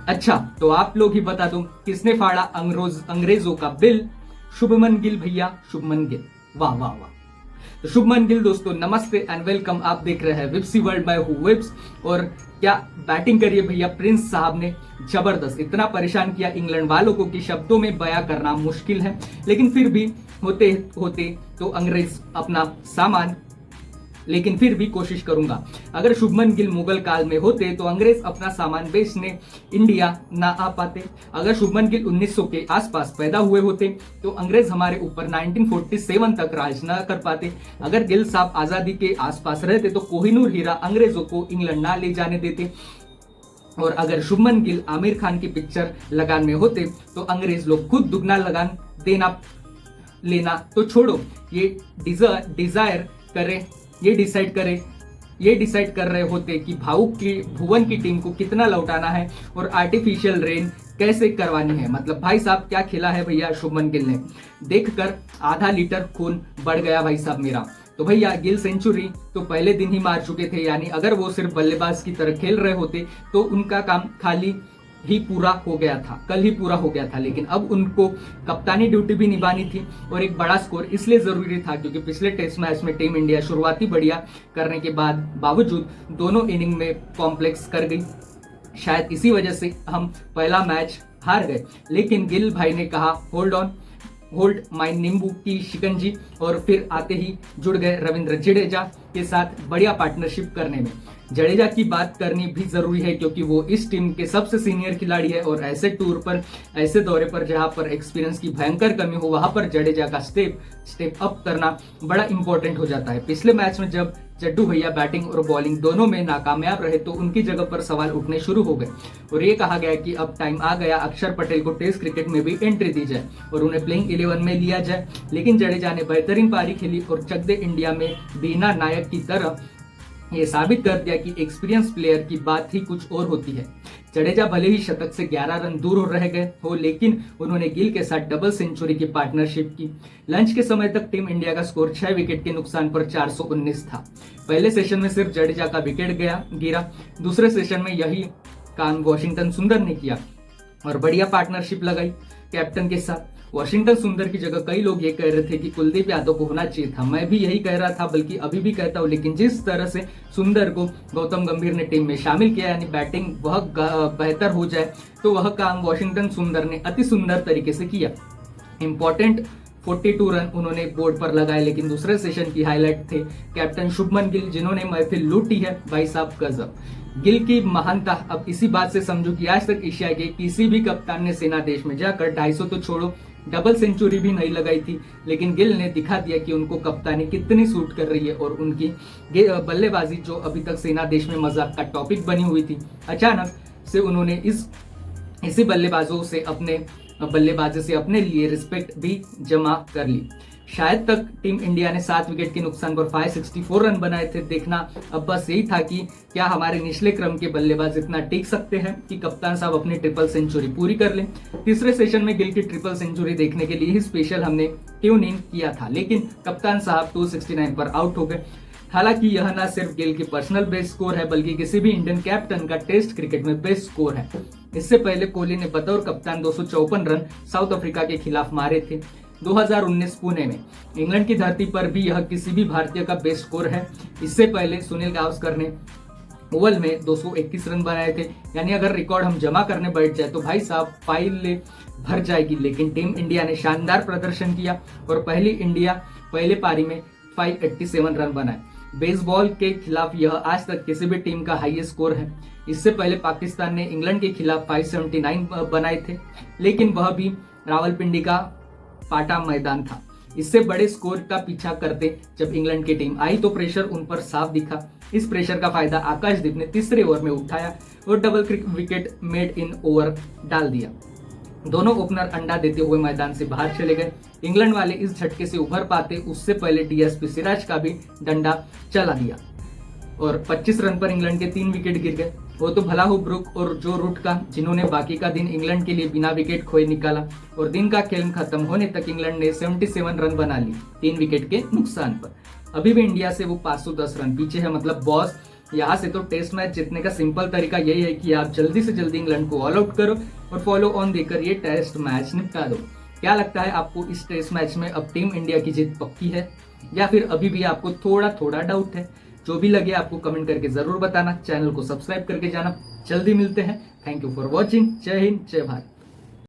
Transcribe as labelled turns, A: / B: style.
A: अच्छा तो आप लोग ही बता दो किसने फाड़ा अंग्रेजों का बिल? शुभमन गिल भैया, शुभमन गिल। वाह वाह वाह। तो शुभमन गिल दोस्तों नमस्ते एंड वेलकम। आप देख रहे हैं विप्सी वर्ल्ड, मैं हूँ विप्स। और क्या बैटिंग करिए भैया प्रिंस साहब ने, जबरदस्त। इतना परेशान किया इंग्लैंड वालों को कि शब्दों में बयां करना मुश्किल है, लेकिन फिर भी होते होते तो अंग्रेज अपना सामान, लेकिन फिर भी कोशिश करूंगा। अगर शुभमन गिल मुगल काल में होते तो अंग्रेज अपना सामान बेचने इंडिया ना आ पाते। अगर शुभमन गिल 1900 के आसपास पैदा हुए होते तो अंग्रेज हमारे ऊपर 1947 तक राज ना कर पाते। अगर गिल साहब आजादी के आसपास रहते तो कोहिनूर हीरा अंग्रेजों को इंग्लैंड ना ले जाने देते। और अगर शुभमन गिल आमिर खान की पिक्चर लगान में होते तो अंग्रेज लोग खुद दुगना लगान देना लेना तो छोड़ो, ये डिजायर करे, ये डिसाइड कर रहे होते कि भावुक की भुवन की टीम को कितना लौटाना है और आर्टिफिशियल रेन कैसे करवानी है। मतलब भाई साहब क्या खेला है भैया शुभमन गिल ने, देखकर आधा लीटर खून बढ़ गया भाई साहब मेरा। तो भैया गिल सेंचुरी तो पहले दिन ही मार चुके थे, यानी अगर वो सिर्फ बल्लेबाज की तरह खेल रहे होते तो उनका काम खाली ही पूरा हो गया था, कल ही पूरा हो गया था। लेकिन अब उनको कप्तानी ड्यूटी भी निभानी थी और एक बड़ा स्कोर इसलिए जरूरी था क्योंकि पिछले टेस्ट मैच में टीम इंडिया शुरुआती बढ़िया करने के बावजूद दोनों इनिंग में कॉम्प्लेक्स कर गई। शायद इसी वजह से हम पहला मैच हार गए। लेकिन गिल भाई ने कहा होल्ड माई नींबू की शिकंजी, और फिर आते ही जुड़ गए रविंद्र जडेजा के साथ बढ़िया पार्टनरशिप करने में। जडेजा की बात करनी भी जरूरी है क्योंकि वो इस टीम के सबसे सीनियर खिलाड़ी है और ऐसे टूर पर, ऐसे दौरे पर जहां पर एक्सपीरियंस की भयंकर कमी हो वहां पर जडेजा का स्टेप अप करना बड़ा इंपॉर्टेंट हो जाता है। पिछले मैच में जब जड्डू भैया बैटिंग और बॉलिंग दोनों में नाकामयाब रहे तो उनकी जगह पर सवाल उठने शुरू हो गए और ये कहा गया कि अब टाइम आ गया अक्षर पटेल को टेस्ट क्रिकेट में भी एंट्री दी जाए और उन्हें प्लेइंग 11 में लिया जाए। लेकिन जडेजा ने बेहतरीन पारी खेली और चक दे इंडिया में बीना नायक की तरह ये साबित कर दिया कि एक्सपीरियंस प्लेयर की बात ही कुछ और होती है। जडेजा भले ही शतक से 11 रन दूर रह गए हो, लेकिन उन्होंने गिल के साथ डबल सेंचुरी की पार्टनरशिप की। लंच के समय तक टीम इंडिया का स्कोर 6 विकेट के नुकसान पर 419 था। पहले सेशन में सिर्फ जडेजा का विकेट गिरा, दूसरे सेशन में यही काम वॉशिंगटन सुंदर ने किया और बढ़िया पार्टनरशिप लगाई कैप्टन के साथ। वॉशिंगटन सुंदर की जगह कई लोग ये कह रहे थे कि कुलदीप यादव को होना चाहिए था। मैं भी यही कह रहा था, बल्कि अभी भी कहता हूँ। लेकिन जिस तरह से सुंदर को गौतम गंभीर ने टीम में शामिल किया, यानी बैटिंग वह बेहतर हो जाए, तो वह काम वॉशिंगटन सुंदर ने अति सुंदर तरीके से किया। इंपॉर्टेंट 42 रन उन्होंने बोर्ड पर लगाए। लेकिन दूसरे सेशन की हाईलाइट थे कैप्टन शुभमन गिल, जिन्होंने महफिल लूटी है भाई साहब, गजब। गिल की महानता अब इसी बात से समझो कि आज तक एशिया के किसी भी कप्तान ने सेना देश में जाकर 250 तो छोड़ो डबल सेंचुरी भी नहीं लगाई थी। लेकिन गिल ने दिखा दिया कि उनको कप्तानी कितनी सूट कर रही है और उनकी बल्लेबाजी जो अभी तक सेना देश में मजाक का टॉपिक बनी हुई थी, अचानक से उन्होंने इसी बल्लेबाजी से अपने लिए रिस्पेक्ट भी जमा कर ली। शायद तक टीम इंडिया ने 7 विकेट के नुकसान पर 564 रन बनाए थे। देखना अब बस यही था कि क्या हमारे निचले क्रम के बल्लेबाज इतना टिक सकते हैं कि कप्तान साहब अपनी ट्रिपल सेंचुरी पूरी कर लें। तीसरे सेशन में गिल की ट्रिपल सेंचुरी देखने के लिए ही स्पेशल हमने ट्यून इन किया था, लेकिन कप्तान साहब 269 पर आउट हो गए। हालांकि यह न सिर्फ गिल की पर्सनल बेस्ट स्कोर है, बल्कि किसी भी इंडियन कैप्टन का टेस्ट क्रिकेट में बेस्ट स्कोर है। इससे पहले कोहली ने बतौर कप्तान 254 रन साउथ अफ्रीका के खिलाफ मारे थे 2019 पुणे में। इंग्लैंड की धरती पर भी यह किसी भी भारतीय का बेस्ट स्कोर है। इससे पहले सुनील गावस्कर ने ओवल में 221 रन बनाए थे। यानी अगर रिकॉर्ड हम जमा करने बैठ जाए तो भाई साहब फाइल भर जाएगी। लेकिन टीम इंडिया ने शानदार प्रदर्शन किया और पहले पारी में 587 रन बनाए। बेसबॉल के खिलाफ यह आज तक किसी भी टीम का हाईएस्ट स्कोर है। इससे पहले पाकिस्तान ने इंग्लैंड के खिलाफ 579 बनाए थे, लेकिन वह भी रावलपिंडी का पाटा मैदान था। इससे बड़े स्कोर का पीछा करते जब इंग्लैंड की टीम आई तो प्रेशर उन पर साफ दिखा। इस प्रेशर का फायदा आकाशदीप ने तीसरे ओवर में उठाया और double wicket made in over डाल दिया। दोनों ओपनर अंडा देते हुए मैदान से बाहर चले गए। इंग्लैंड वाले इस झटके से उभर पाते उससे पहले डीएसपी सिराज का भी डंडा चला दिया और 25 रन पर इंग्लैंड के 3 विकेट गिर गए। वो तो भला हो ब्रुक और जो रूट का, जिन्होंने बाकी का दिन इंग्लैंड के लिए बिना विकेट खोए निकाला और दिन का खेल खत्म होने तक इंग्लैंड ने 77 रन बना ली 3 विकेट के नुकसान पर। अभी भी इंडिया से वो 510 रन पीछे है। मतलब बॉस यहाँ से तो टेस्ट मैच जीतने का सिंपल तरीका यही है कि आप जल्दी से जल्दी इंग्लैंड को ऑल आउट करो और फॉलो ऑन देकर ये टेस्ट मैच निपटा दो। क्या लगता है आपको, इस टेस्ट मैच में अब टीम इंडिया की जीत पक्की है या फिर अभी भी आपको थोड़ा थोड़ा डाउट है? जो भी लगे आपको कमेंट करके जरूर बताना। चैनल को सब्सक्राइब करके जाना। जल्दी मिलते हैं। Thank you for watching. जय हिंद, जय भारत।